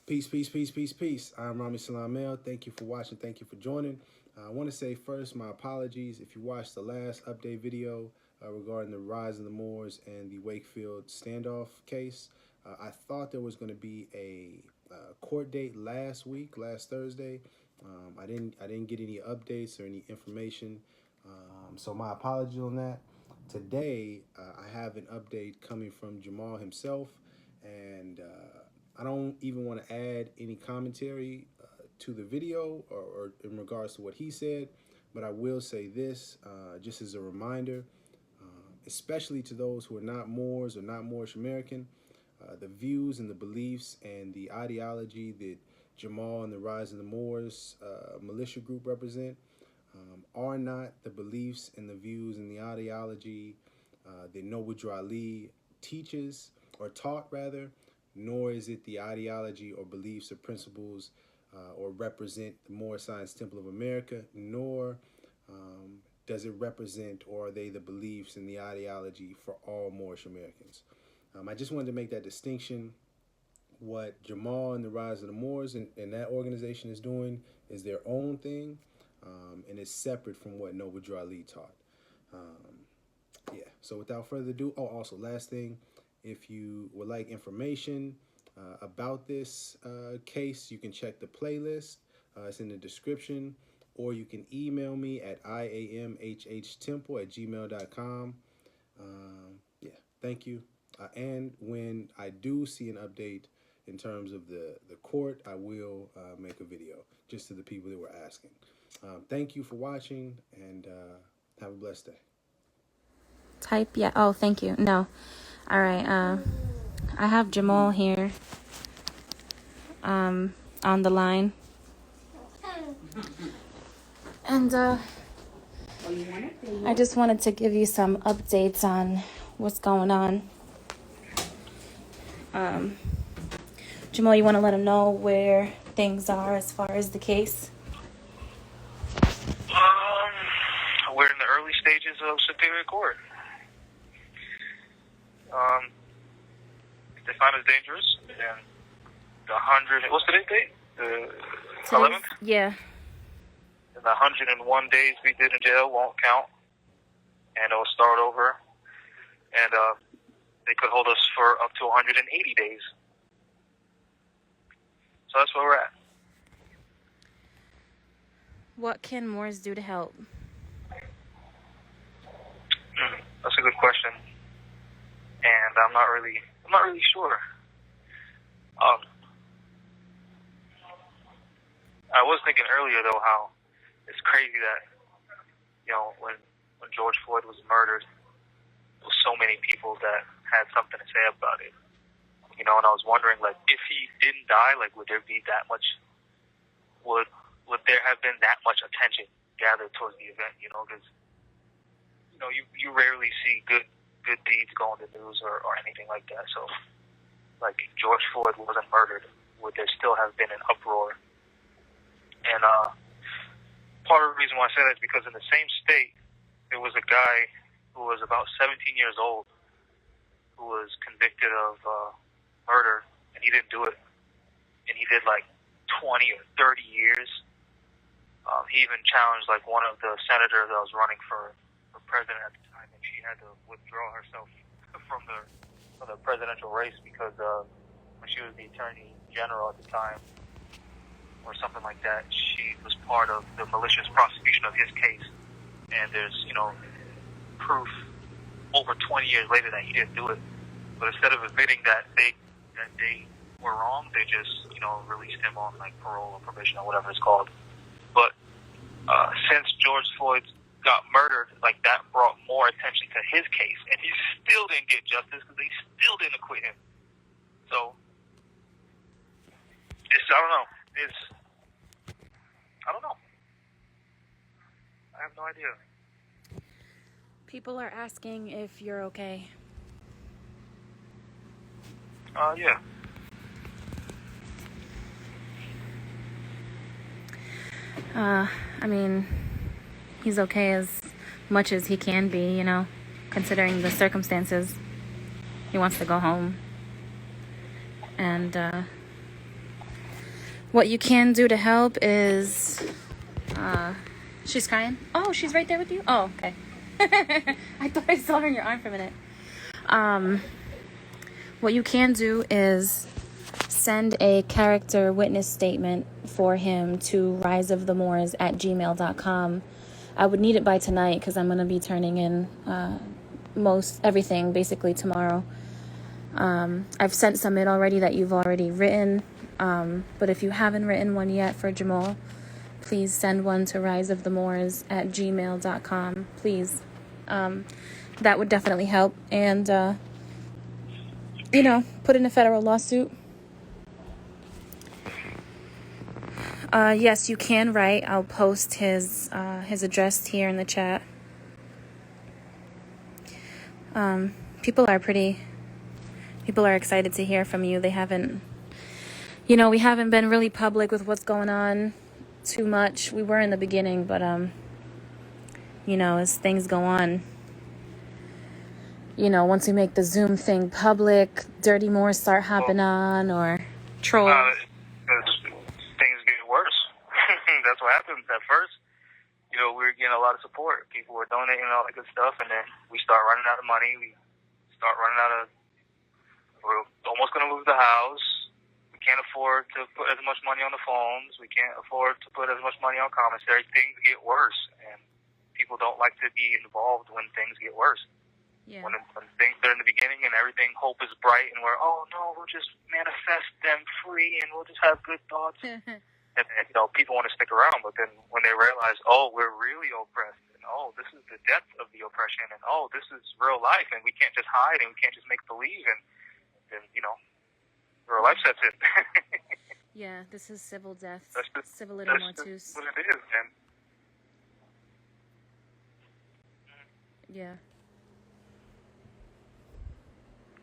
Peace, peace, peace, peace, peace. I'm Rami Salamel. Thank you for watching. Thank you for joining. I want to say first my apologies if you watched the last update video regarding the rise of the Moors and the Wakefield Standoff case. I thought there was going to be a court date last week, last Thursday. I didn't get any updates or any information. So my apologies on that. Today, I have an update coming from Jamal himself, and I don't even want to add any commentary to the video or in regards to what he said, but I will say this just as a reminder, especially to those who are not Moors or not Moorish American, the views and the beliefs and the ideology that Jamal and the Rise of the Moors militia group represent are not the beliefs and the views and the ideology that Noble Ali teaches or taught rather, nor is it the ideology or beliefs or principles or represent the Moorish Science Temple of America, nor does it represent or are they the beliefs and the ideology for all Moorish Americans. I just wanted to make that distinction. What Jamal and the Rise of the Moors and that organization is doing is their own thing, and it's separate from what Noble Ali taught. So without further ado, also last thing, if you would like information about this case, you can check the playlist. It's in the description, or you can email me at iamhhtemple@gmail.com. Thank you. And when I do see an update in terms of the court, I will make a video just to the people that were asking. Thank you for watching, and have a blessed day. Yeah. Oh, thank you. No. All right. I have Jamal here on the line. And I just wanted to give you some updates on what's going on. Jamal, you want to let him know where things are as far as the case? We're in the early stages of Superior Court. They found us dangerous, and the 100. What's today's date? The 11th. Yeah. And the 101 days we did in jail won't count, and it'll start over. And they could hold us for up to 180 days. So that's where we're at. What can Moors do to help? That's a good question, and I'm not really sure. I was thinking earlier though how it's crazy that when George Floyd was murdered, there was so many people that had something to say about it. And I was wondering, like, if he didn't die, like, would there be that much? Would there have been that much attention gathered towards the event? Because you rarely see good deeds go on the news or anything like that. So, like, if George Floyd wasn't murdered, would there still have been an uproar? And part of the reason why I say that is because in the same state, there was a guy who was about 17 years old who was convicted of murder, and he didn't do it. And he did like 20 or 30 years. He even challenged like one of the senators that was running for president at the time, and she had to withdraw herself from the presidential race because when she was the attorney general at the time, or something like that, she was part of the malicious prosecution of his case. And there's proof over 20 years later that he didn't do it. But instead of admitting that they were wrong, they just released him on like parole or probation or whatever it's called. But since George Floyd got murdered, like that brought more attention to his case, and he still didn't get justice because they still didn't acquit him. So I don't know. I have no idea. People are asking if you're okay. Yeah. I mean, he's okay as much as he can be, considering the circumstances. He wants to go home. And What you can do to help is, she's crying. Oh, she's right there with you. Oh, okay. I thought I saw her in your arm for a minute. What you can do is send a character witness statement for him to riseofthemoors@gmail.com. I would need it by tonight because I'm going to be turning in everything basically tomorrow. I've sent some in already that you've already written, but if you haven't written one yet for Jamal, please send one to riseofthemoors@gmail.com, please. That would definitely help. And, put in a federal lawsuit. Yes, you can write. I'll post his address here in the chat. People are excited to hear from you. They haven't, we haven't been really public with what's going on too much. We were in the beginning, but, as things go on, once we make the Zoom thing public, dirty Moors start hopping on or trolls. Things get worse. That's what happens at first. We were getting a lot of support. People were donating all that good stuff, and then we start running out of money. We're almost going to lose the house. We can't afford to put as much money on the phones. We can't afford to put as much money on commissary. Things get worse, and people don't like to be involved when things get worse. Yeah. When things are in the beginning and everything, hope is bright, and we'll just manifest them free, and we'll just have good thoughts. And people want to stick around, but then when they realize, we're really oppressed, and this is the depth of the oppression, and this is real life, and we can't just hide, and we can't just make believe, and then real life sets in. Yeah, this is civil death. Civil That's mortus. what it is, man. Yeah.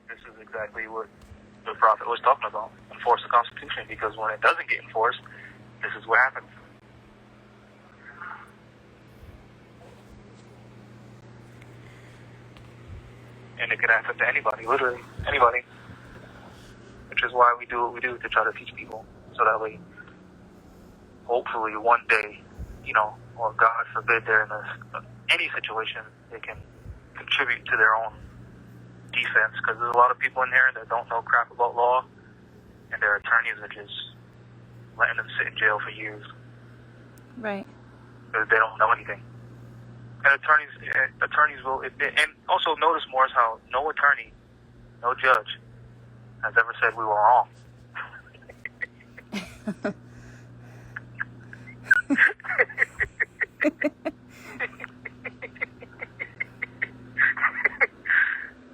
This is exactly what the prophet was talking about. Enforce the Constitution, because when it doesn't get enforced, this is what happens. And it can happen to anybody, literally anybody. Which is why we do what we do, to try to teach people, so that way, hopefully one day, or God forbid they're in any situation, they can contribute to their own defense, because there's a lot of people in here that don't know crap about law, and their attorneys are just letting them sit in jail for years. Right. Because they don't know anything. And attorneys will, and also notice, Morris, how no attorney, no judge has ever said we were wrong.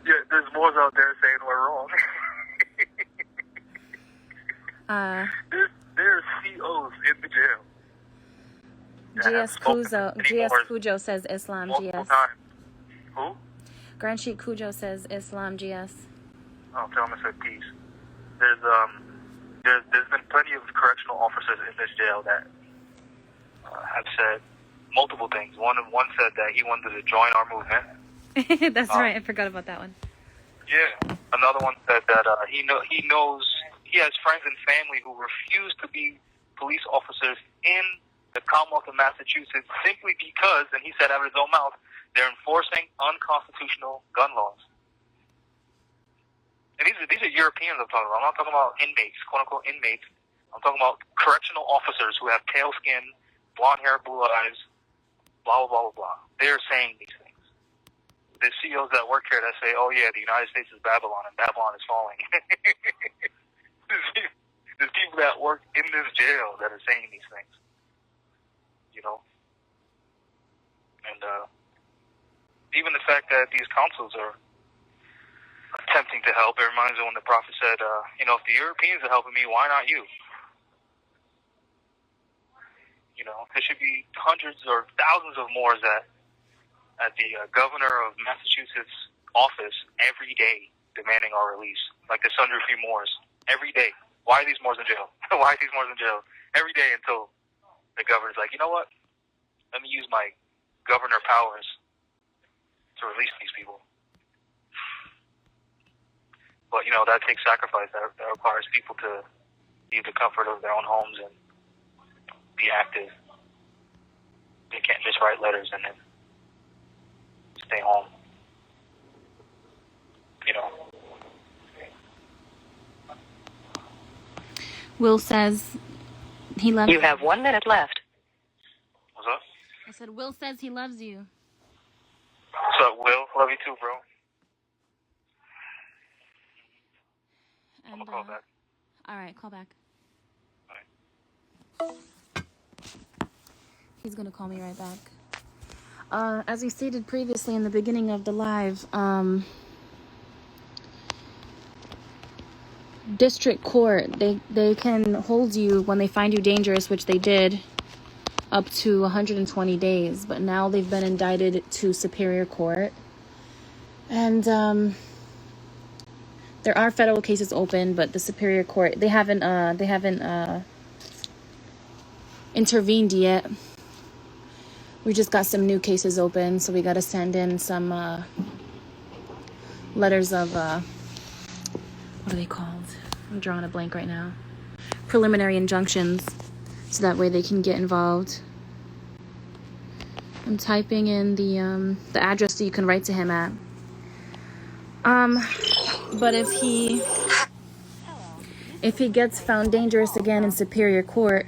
Yeah, there's more out there saying we're wrong. There's COs in the jail. GS Cujo says Islam GS. Times. Who? Grand Sheik Cujo says Islam GS. Oh, tell him I said peace. There's been plenty of correctional officers in this jail that have said multiple things. One said that he wanted to join our movement. That's right. I forgot about that one. Yeah. Another one said that he knows he has friends and family who refuse to be police officers in the Commonwealth of Massachusetts simply because, and he said out of his own mouth, they're enforcing unconstitutional gun laws. And these are Europeans I'm talking about. I'm not talking about inmates, quote-unquote inmates. I'm talking about correctional officers who have pale skin, blonde hair, blue eyes, blah, blah, blah, blah. They're saying these things. There's CEOs that work here that say, the United States is Babylon, and Babylon is falling. There's people that work in this jail that are saying these things. And even the fact that these councils are attempting to help, it reminds me when the prophet said, if the Europeans are helping me, why not you? There should be hundreds or thousands of Moors at the governor of Massachusetts office every day demanding our release, like the Sundry Free Moors, every day. Why are these Moors in jail? Why are these Moors in jail? Every day until the governor's like, you know what? Let me use my governor powers to release these people. But, that takes sacrifice. That requires people to leave the comfort of their own homes and be active. They can't just write letters and then stay home. You know. Will says he loves You have 1 minute left. What's up? I said, Will says he loves you. What's up, Will? Love you too, bro. I'm And, gonna call back. all right, call back. All right. He's going to call me right back. As we stated previously in the beginning of the live, district court, they can hold you when they find you dangerous, which they did, up to 120 days. But now they've been indicted to Superior Court. And there are federal cases open, but the Superior Court, they haven't intervened yet. We just got some new cases open, so we got to send in some letters of, what are they called? I'm drawing a blank right now. Preliminary injunctions, so that way they can get involved. I'm typing in the address that you can write to him at. But if he gets found dangerous again in Superior Court,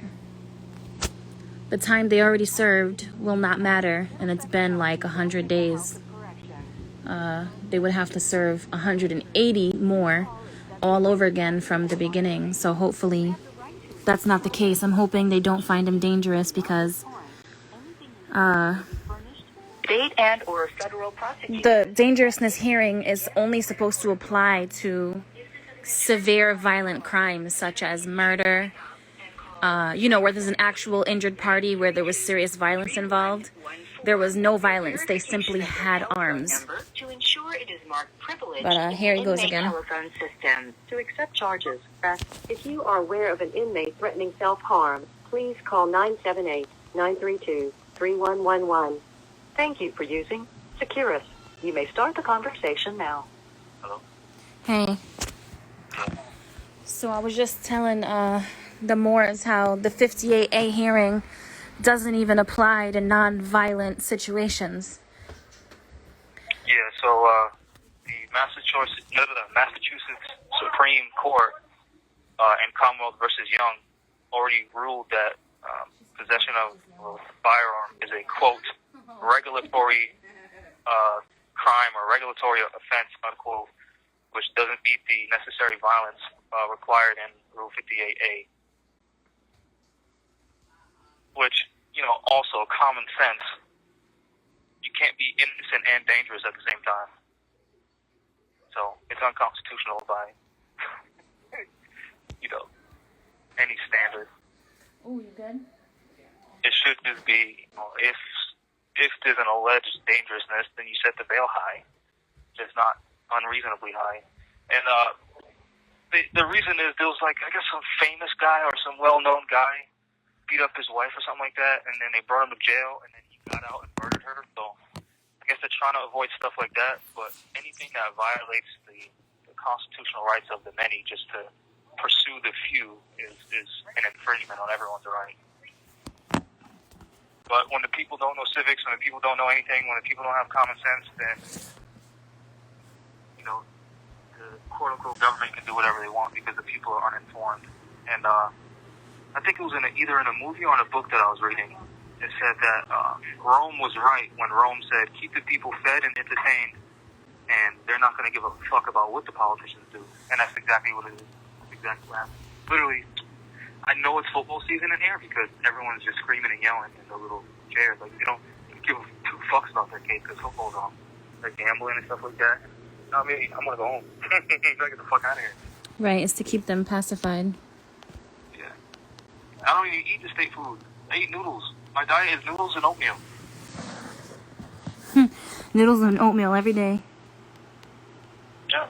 the time they already served will not matter, and it's been like 100 days. They would have to serve 180 more all over again from the beginning. So hopefully that's not the case. I'm hoping they don't find him dangerous, because State and or federal prosecutor. the dangerousness hearing is only supposed to apply to severe violent crimes such as murder, where there's an actual injured party, where there was serious violence involved. There was no violence. They simply had arms. To ensure it is marked privileged But here he goes again. telephone system. To accept charges, press. If you are aware of an inmate threatening self-harm, please call 978-932-3111. Thank you for using Securus. You may start the conversation now. Hello? Hey. So I was just telling the Moors how the 58A hearing doesn't even apply to non-violent situations. Yeah, so the Massachusetts Supreme Court in Commonwealth versus Young already ruled that possession of a firearm is a, quote, regulatory crime or regulatory offense, unquote, which doesn't meet the necessary violence required in Rule 58A. Which, also common sense. You can't be innocent and dangerous at the same time. So it's unconstitutional by, any standard. Oh, you good? It should just be, if there's an alleged dangerousness, then you set the bail high, just not unreasonably high. And the reason is there was I guess some famous guy or some well-known guy beat up his wife or something like that, and then they brought him to jail, and then he got out and murdered her. So I guess they're trying to avoid stuff like that, but anything that violates the constitutional rights of the many just to pursue the few is an infringement on everyone's right. But when the people don't know civics, when the people don't know anything, when the people don't have common sense, then, the quote-unquote government can do whatever they want because the people are uninformed. And I think it was either in a movie or in a book that I was reading. It said that Rome was right when Rome said, keep the people fed and entertained, and they're not going to give a fuck about what the politicians do. And that's exactly what it is. That's exactly what happened. Literally, I know it's football season in here because everyone's just screaming and yelling in the little chairs. They don't give two fucks about their kids because football's on. They're gambling and stuff like that. I mean, I'm going to go home. Gotta get the fuck out of here. Right, it's to keep them pacified. Yeah. I don't even eat the state food. I eat noodles. My diet is noodles and oatmeal. Noodles and oatmeal every day. Yeah.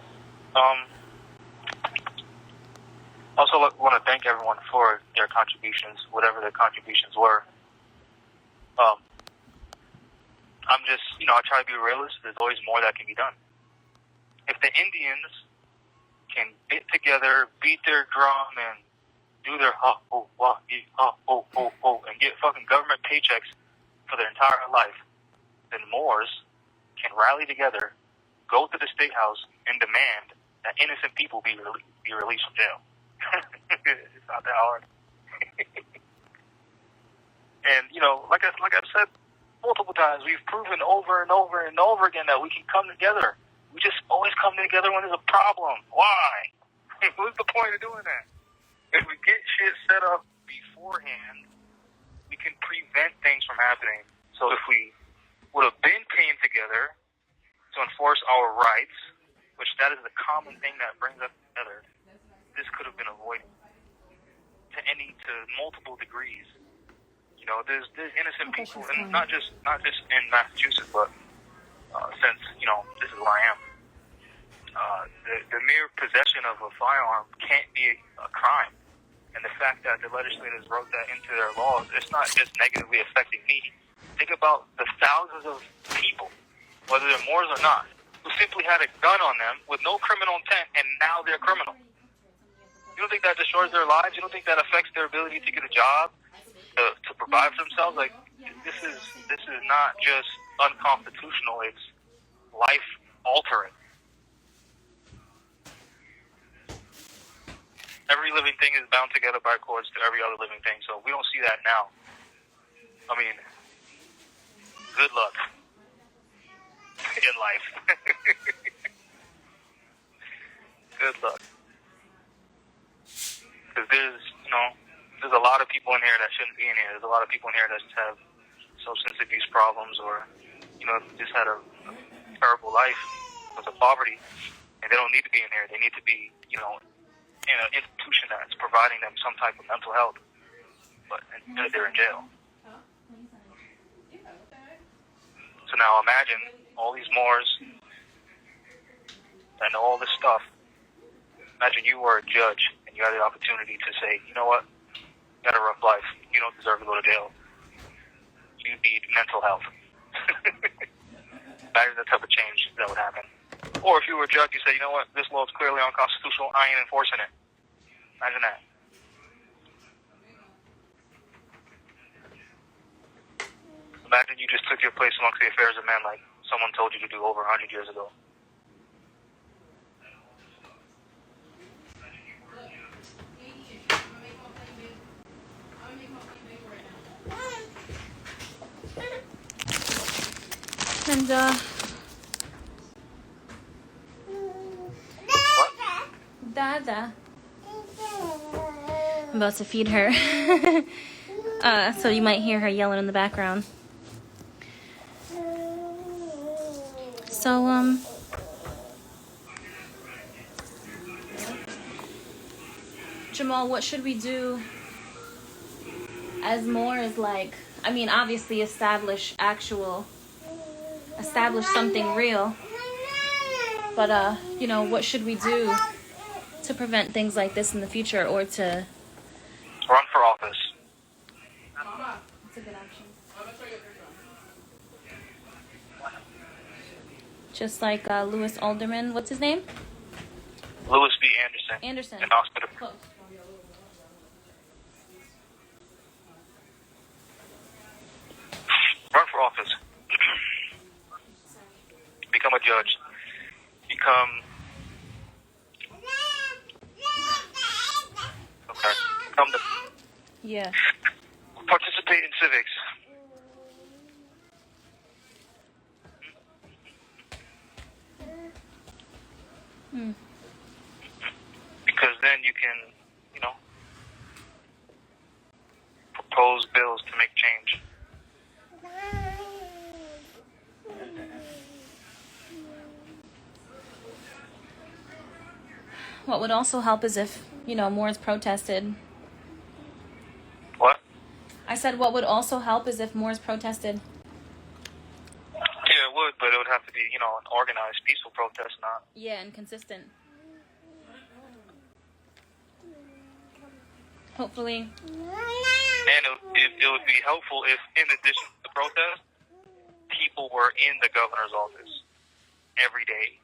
Also, want to thank everyone for their contributions, whatever their contributions were. I'm just, I try to be a realist. There's always more that can be done. If the Indians can get together, beat their drum, and do their and get fucking government paychecks for their entire life, then Moors can rally together, go to the State House, and demand that innocent people be released from jail. It's not that hard. And, you know, like I've said multiple times, we've proven over and over and over again that we can come together. We just always come together when there's a problem. Why? What's the point of doing that? If we get shit set up beforehand, we can prevent things from happening. So if we would have been came together to enforce our rights, which that is the common thing that brings us together, this could have been avoided to multiple degrees. You know, there's innocent people, and not just in Massachusetts, but since, you know, this is where I am. The mere possession of a firearm can't be a crime. And the fact that the legislators wrote that into their laws, it's not just negatively affecting me. Think about the thousands of people, whether they're Moors or not, who simply had a gun on them with no criminal intent, and now they're criminal. You don't think that destroys their lives? You don't think that affects their ability to get a job, to provide for themselves? Like, this is not just unconstitutional, it's life altering. Every living thing is bound together by cords to every other living thing, so we don't see that now. I mean, good luck in life. Good luck. Because there's a lot of people in here that shouldn't be in here. There's a lot of people in here that just have substance abuse problems, or, you know, just had a terrible life because of poverty, and they don't need to be in here. They need to be, you know, in an institution that's providing them some type of mental health, but instead they're in jail. So now imagine all these Moors and all this stuff. Imagine you were a judge and you had the opportunity to say, you know what, you got a rough life, you don't deserve to go to jail, you need mental health. Imagine the type of change that would happen. Or if you were a judge, you say, you know what, this law is clearly unconstitutional, I ain't enforcing it. Imagine that. Imagine you just took your place amongst the affairs of men like someone told you to do over 100 years ago. And, What? Dada. I'm about to feed her. So you might hear her yelling in the background. So, Jamal, what should we do as more as, like, I mean, obviously establish something real, but, you know, what should we do to prevent things like this in the future, or to Run for office. That's a good option. Just like Lewis Alderman, what's his name? Lewis B. Anderson. In hospital. Close. Run for office. Become a judge. Become the Yeah. participate in civics. Because then you can, you know, propose bills to make change. What would also help is if, you know, Moors protested. What? I said what would also help is if Moors protested. Yeah, it would, but it would have to be, you know, an organized, peaceful protest, not. Yeah, and consistent. Hopefully. And it would be helpful if, in addition to the protest, people were in the governor's office every day.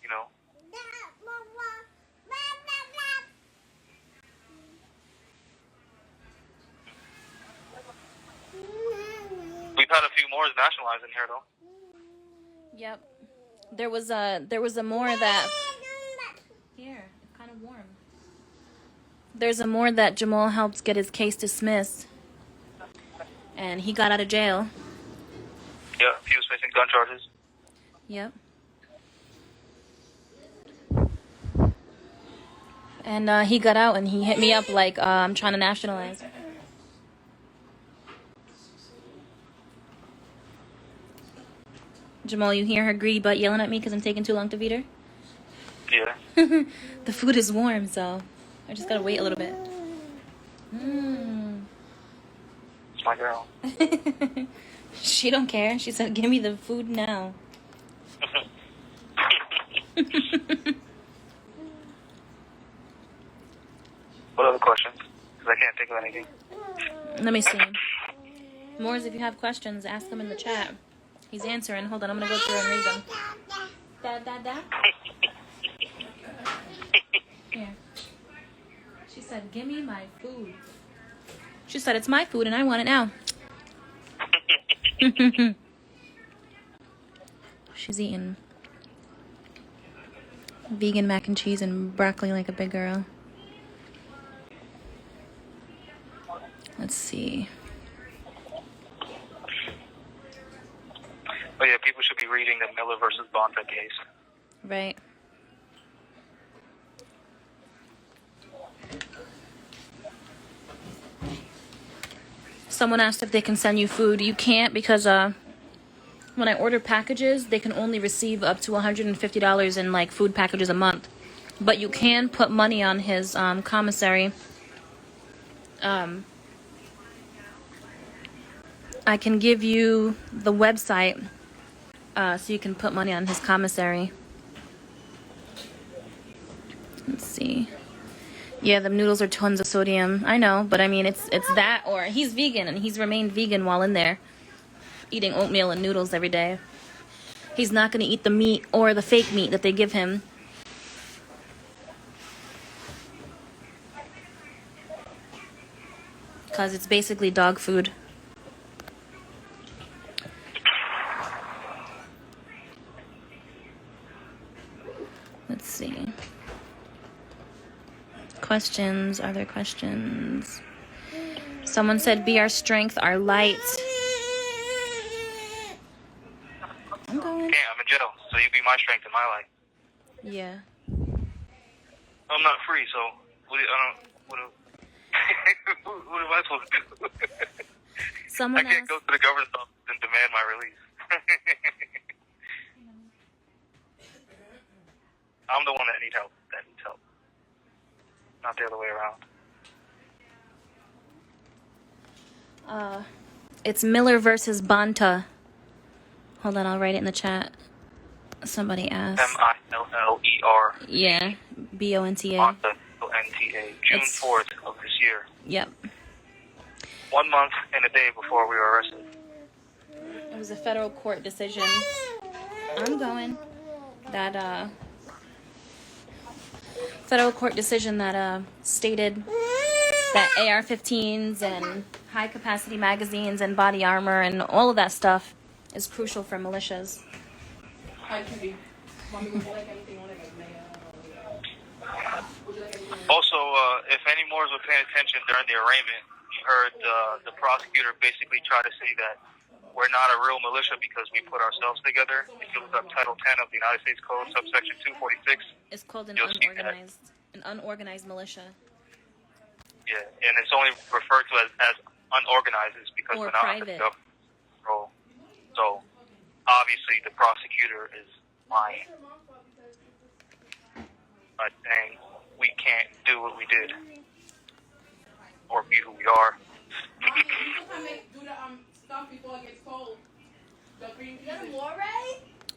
You know? had a few more nationalized in here, though. Yep. There was a more that here, it's kind of warm. There's a more that Jamal helped get his case dismissed, and he got out of jail. Yeah, he was facing gun charges. Yep. And he got out and he hit me up like, I'm trying to nationalize. Jamal, you hear her greedy butt yelling at me because I'm taking too long to feed her? Yeah. The food is warm, so I just gotta wait a little bit. It's my girl. She don't care. She said, give me the food now. What other questions? Because I can't think of anything. Let me see. Moors, if you have questions, ask them in the chat. He's answering. Hold on, I'm gonna go through and read them. Dad. Here. She said, give me my food. She said, it's my food and I want it now. She's eating vegan mac and cheese and broccoli like a big girl. Let's see. Oh yeah, people should be reading the Miller versus Bonta case. Right. Someone asked if they can send you food. You can't because when I order packages, they can only receive up to $150 in like food packages a month. But you can put money on his commissary. I can give you the website so you can put money on his commissary. Let's see. Yeah, the noodles are tons of sodium. I know, but I mean, it's that, or he's vegan and he's remained vegan while in there, eating oatmeal and noodles every day. He's not going to eat the meat or the fake meat that they give him. Because it's basically dog food. Let's see. Questions. Are there questions? Someone said, be our strength, our light. I'm going. Yeah, I'm in jail, so you be my strength in my life. Yeah. I'm not free, so what am I supposed to do? Someone I can't asked, go to the governor's office and demand my release. I'm the one that needs help. Not the other way around. It's Miller versus Bonta. Hold on, I'll write it in the chat. Somebody asked. Miller. Yeah, Bonta. Bonta, Nta. June 4th of this year. Yep. 1 month and a day before we were arrested. It was a federal court decision. I'm going. That federal court decision that stated that AR-15s and high-capacity magazines and body armor and all of that stuff is crucial for militias. Also, if any Moors were paying attention during the arraignment, you heard the prosecutor basically try to say that we're not a real militia because we put ourselves together. If you look up Title 10 of the United States Code, subsection 246. It's called an unorganized militia. Yeah, and it's only referred to as unorganized is because or we're not private. under government control. So, obviously, the prosecutor is lying by saying we can't do what we did or be who we are.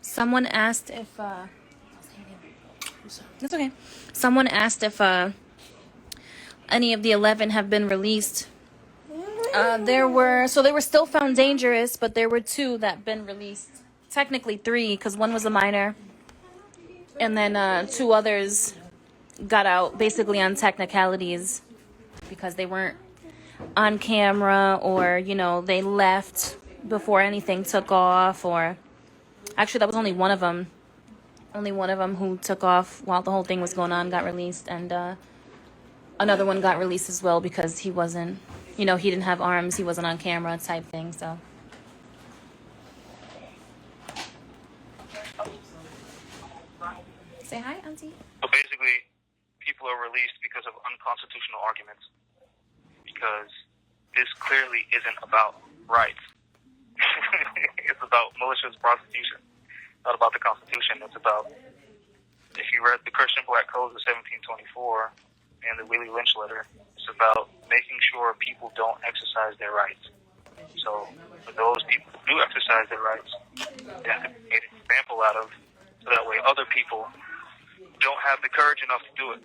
Someone asked if that's okay. Someone asked if any of the 11 have been released. They were still found dangerous, but there were 2 that have been released. Technically 3, because one was a minor, and then 2 others got out basically on technicalities because they weren't on camera, or they left before anything took off, or actually that was only one of them. Only one of them who took off while the whole thing was going on got released, and another one got released as well because he wasn't, he didn't have arms, he wasn't on camera type thing. So say hi, Auntie. So basically, people are released because of unconstitutional arguments. Because this clearly isn't about rights. It's about malicious prosecution. Not about the Constitution. It's about, if you read the Christian Black Codes of 1724 and the Willie Lynch letter, it's about making sure people don't exercise their rights. So for those people who do exercise their rights, they have to be made an example out of, so that way other people don't have the courage enough to do it.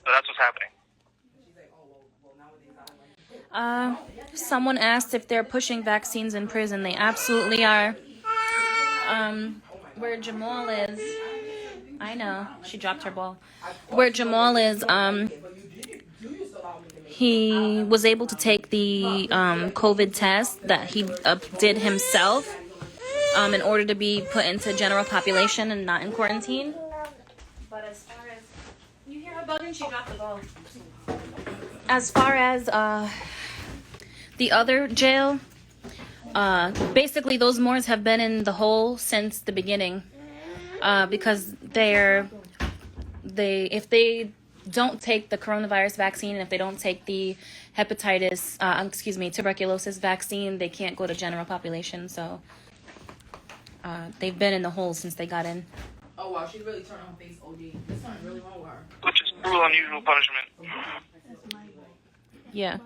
So that's what's happening. Someone asked if they're pushing vaccines in prison. They absolutely are. Where Jamal is, I know, she dropped her ball. Where Jamal is, he was able to take the COVID test that he did himself in order to be put into general population and not in quarantine. But as far as, you hear her bugging, she dropped the ball. As far as the other jail, basically those Moors have been in the hole since the beginning, because if they don't take the coronavirus vaccine, and if they don't take the tuberculosis vaccine, they can't go to general population. So they've been in the hole since they got in. Oh wow, she really turned on face OD. There's something really wrong with her. Which is cruel, unusual punishment. Yeah.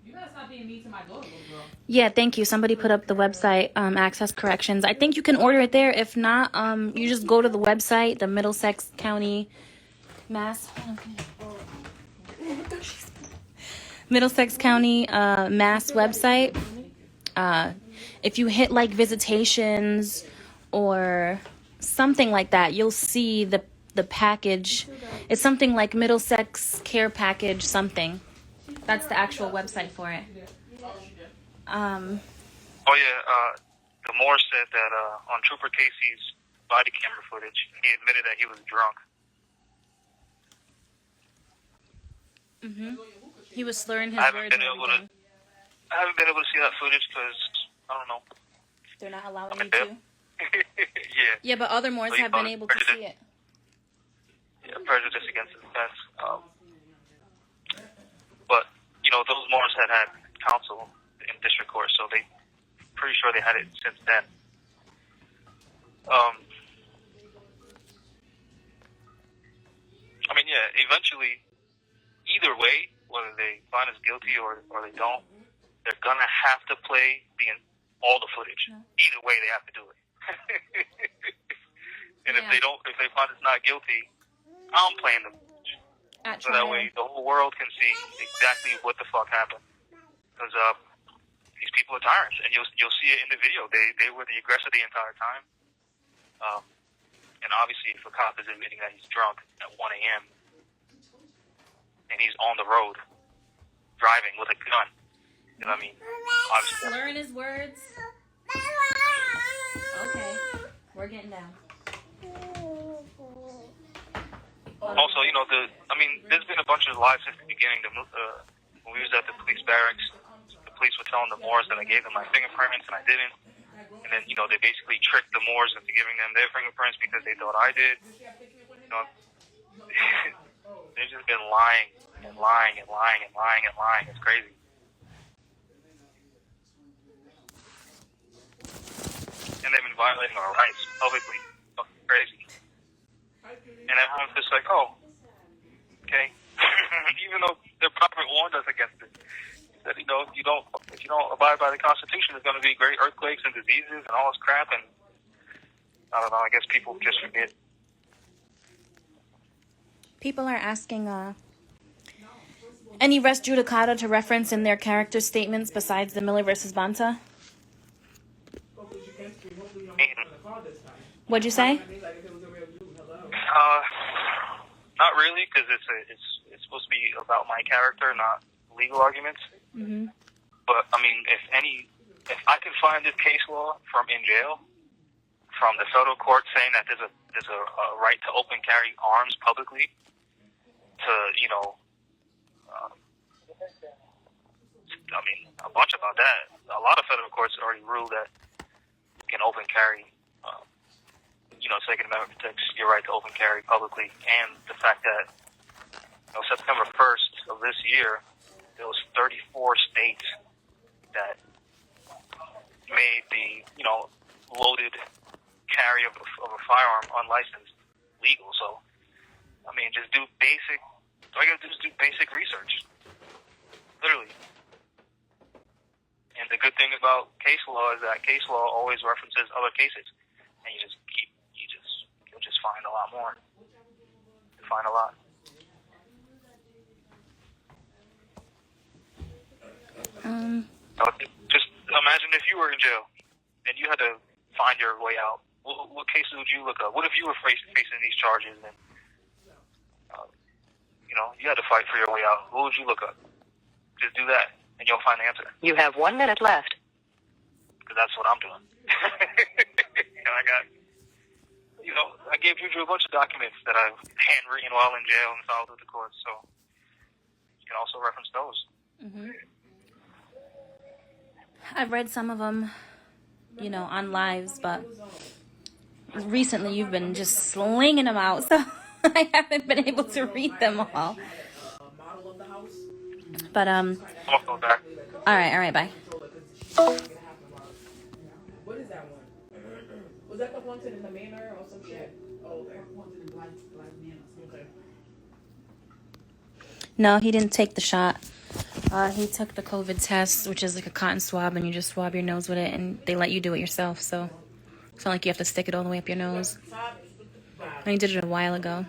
You gotta stop being mean to my daughter, little girl. Yeah, thank you. Somebody put up the website, Access Corrections. I think you can order it there. If not, you just go to the website, the Middlesex County Mass. Middlesex County Mass website. If you hit like visitations or something like that, you'll see the package. It's something like Middlesex Care Package something. That's the actual website for it. The Moore said that on Trooper Casey's body camera footage, he admitted that he was drunk. He was slurring his I haven't words. been able to see that footage because, I don't know. They're not allowing you to? Yeah. Yeah, but other Moors have been able to see it. Yeah, prejudice against the defense. But, those Moors had counsel in district court, so they pretty sure they had it since then. Eventually, either way, whether they find us guilty or they don't, they're gonna have to play all the footage. Either way, they have to do it. And if they find us not guilty, I'm playing the footage. So that way, the whole world can see exactly what the fuck happened. Because these people are tyrants, and you'll see it in the video. They were the aggressor the entire time. And obviously, if a cop is admitting that he's drunk at 1 a.m. and he's on the road driving with a gun, you know what I mean? Obviously, slurring his words. Okay, we're getting down. Also, there's been a bunch of lies since the beginning. When we was at the police barracks, the police were telling the Moors that I gave them my fingerprints and I didn't. And then, they basically tricked the Moors into giving them their fingerprints because they thought I did. They've just been lying and lying and lying and lying and lying. It's crazy. And they've been violating our rights publicly. Fucking crazy. And everyone's just like, oh, okay. Even though their prophet warned us against it. That if you don't abide by the Constitution, there's going to be great earthquakes and diseases and all this crap. And I don't know. I guess people just forget. People are asking any res judicata to reference in their character statements besides the Miller versus Banta. What'd you say? Not really, because it's supposed to be about my character, not legal arguments. Mm-hmm. But I mean, if I can find this case law from in jail, from the federal court saying that there's a right to open carry arms publicly, to I mean, a bunch about that. A lot of federal courts already ruled that you can open carry. Second Amendment protects your right to open carry publicly, and the fact that September 1st of this year, there was 34 states that made the loaded carry of a firearm unlicensed legal. So, I mean, just do basic. All you gotta do is do basic research, literally. And the good thing about case law is that case law always references other cases, and you'll just find a lot more. You'll find a lot. Just imagine if you were in jail and you had to find your way out. What cases would you look up? What if you were facing these charges and you had to fight for your way out? What would you look up? Just do that, and you'll find the answer. You have 1 minute left. Because that's what I'm doing. I gave Juju a bunch of documents that I've handwritten while in jail and filed with the courts, so you can also reference those. Mm-hmm. I've read some of them, on lives, but recently you've been just slinging them out, so I haven't been able to read them all. But, I'm going to go back. All right, bye. What is that one? Was that the haunted in the manor or some shit? Oh, okay. Haunted in Black Manor. Okay. No, he didn't take the shot. He took the COVID test, which is like a cotton swab, and you just swab your nose with it, and they let you do it yourself, so it's not like you have to stick it all the way up your nose. And he did it a while ago.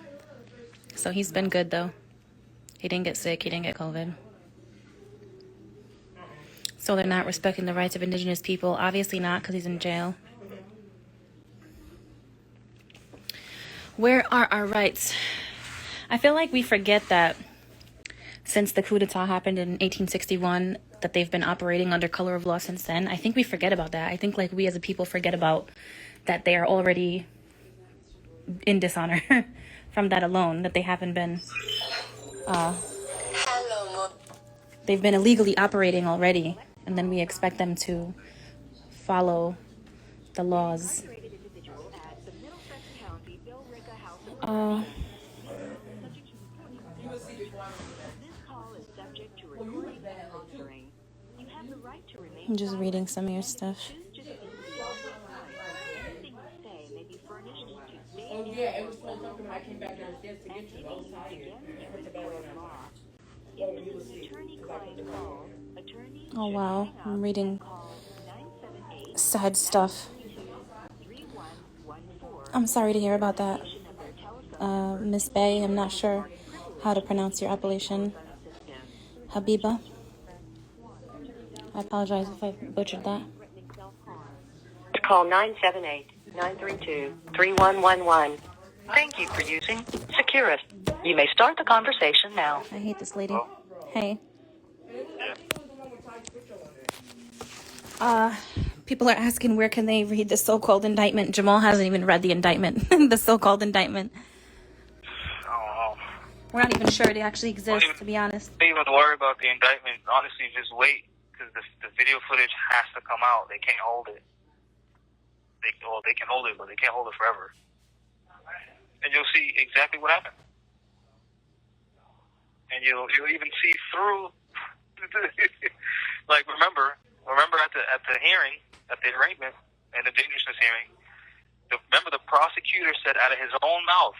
So he's been good, though. He didn't get sick. He didn't get COVID. So they're not respecting the rights of indigenous people. Obviously not, because he's in jail. Where are our rights? I feel like we forget that since the coup d'etat happened in 1861, that they've been operating under color of law since then. I think we forget about that. I think we as a people forget about that they are already in dishonor from that alone, that they haven't been... they've been illegally operating already, and then we expect them to follow the laws. I'm just reading some of your stuff. Oh yeah, it was so comfortable when I came back downstairs to get you. I was tired. I put the bed on that. You will see. Oh wow, I'm reading sad stuff. I'm sorry to hear about that. Miss Bay, I'm not sure how to pronounce your appellation. Habiba. I apologize if I butchered that. Call 978-932-3111. Thank you for using Securus. You may start the conversation now. I hate this lady. Hey. People are asking where can they read the so-called indictment. Jamal hasn't even read the indictment. The so-called indictment. Oh, We're not even sure it actually exists, to be honest. Don't even worry about the indictment. Honestly, just wait, because the video footage has to come out. They can't hold it. They can hold it, but they can't hold it forever. And you'll see exactly what happened. And you'll even see through. Like remember at the hearing, at the arraignment and the dangerousness hearing. Remember the prosecutor said out of his own mouth,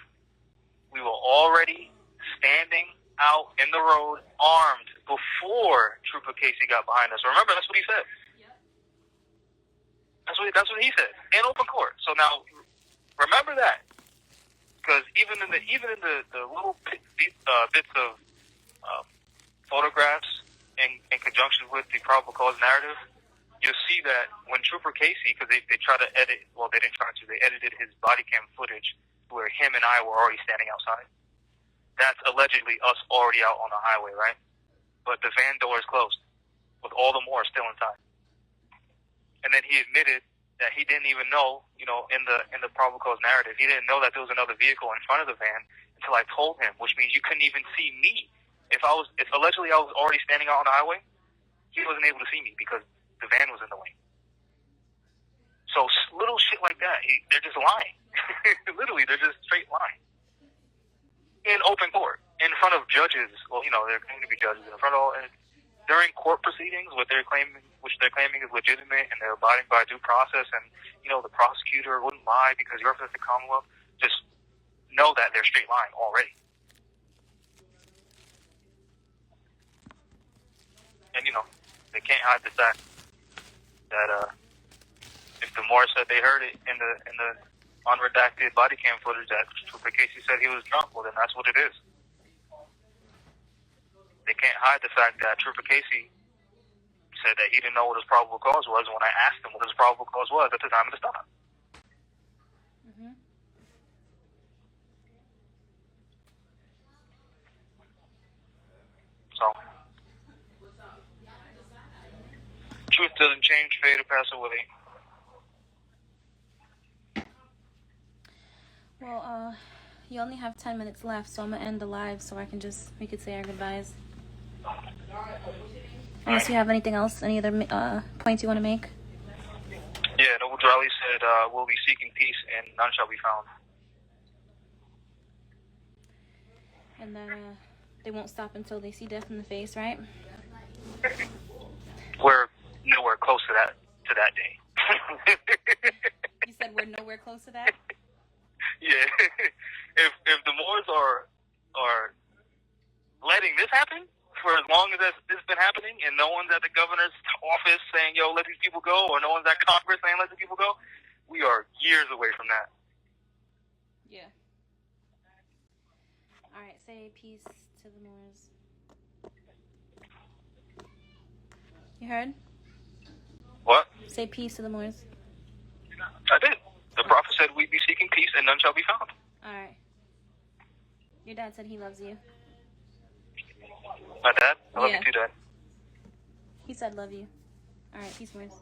we were already standing out in the road armed before Trooper Casey got behind us. Remember, that's what he said. That's what he said in open court. So now, remember that, because even in the little bits of photographs in conjunction with the probable cause narrative, you'll see that when Trooper Casey, because they try to edit, well, they didn't try to, they edited his body cam footage where him and I were already standing outside. That's allegedly us already out on the highway, right? But the van door is closed, with all the Moors still inside. And then he admitted that he didn't even know, in the probable cause narrative, he didn't know that there was another vehicle in front of the van until I told him, which means you couldn't even see me. If allegedly I was already standing out on the highway, he wasn't able to see me because the van was in the way. So little shit like that, they're just lying. Literally, they're just straight lying. In open court, in front of judges. Well, they're going to be judges in front of during court proceedings, which they're claiming is legitimate, and they're abiding by due process. And the prosecutor wouldn't lie because you represent the Commonwealth. Just know that they're straight lying already. And they can't hide the fact that if the Moors said they heard it in the unredacted body cam footage that Trooper Casey said he was drunk, well then that's what it is. They can't hide the fact that Trooper Casey said that he didn't know what his probable cause was when I asked him what his probable cause was at the time of the stop. Mm-hmm. So, truth doesn't change, fade or pass away. Well, you only have 10 minutes left, so I'm gonna end the live so we could say our goodbyes. Unless you have anything else, any other points you want to make? Yeah, Noble Drali said, we'll be seeking peace and none shall be found. And that they won't stop until they see death in the face, right? We're nowhere close to that day. You said we're nowhere close to that? Yeah. If the Moors are letting this happen for as long as this has been happening, and no one's at the governor's office saying, yo, let these people go, or no one's at Congress saying, let these people go, we are years away from that. Yeah. All right, say peace to the Moors. You heard? What? Say peace to the Moors. I did. The prophet said we'd be seeking peace and none shall be found. All right. Your dad said he loves you. My dad? I love Yeah. you too, Dad. He said love you. All right, peace, Moors.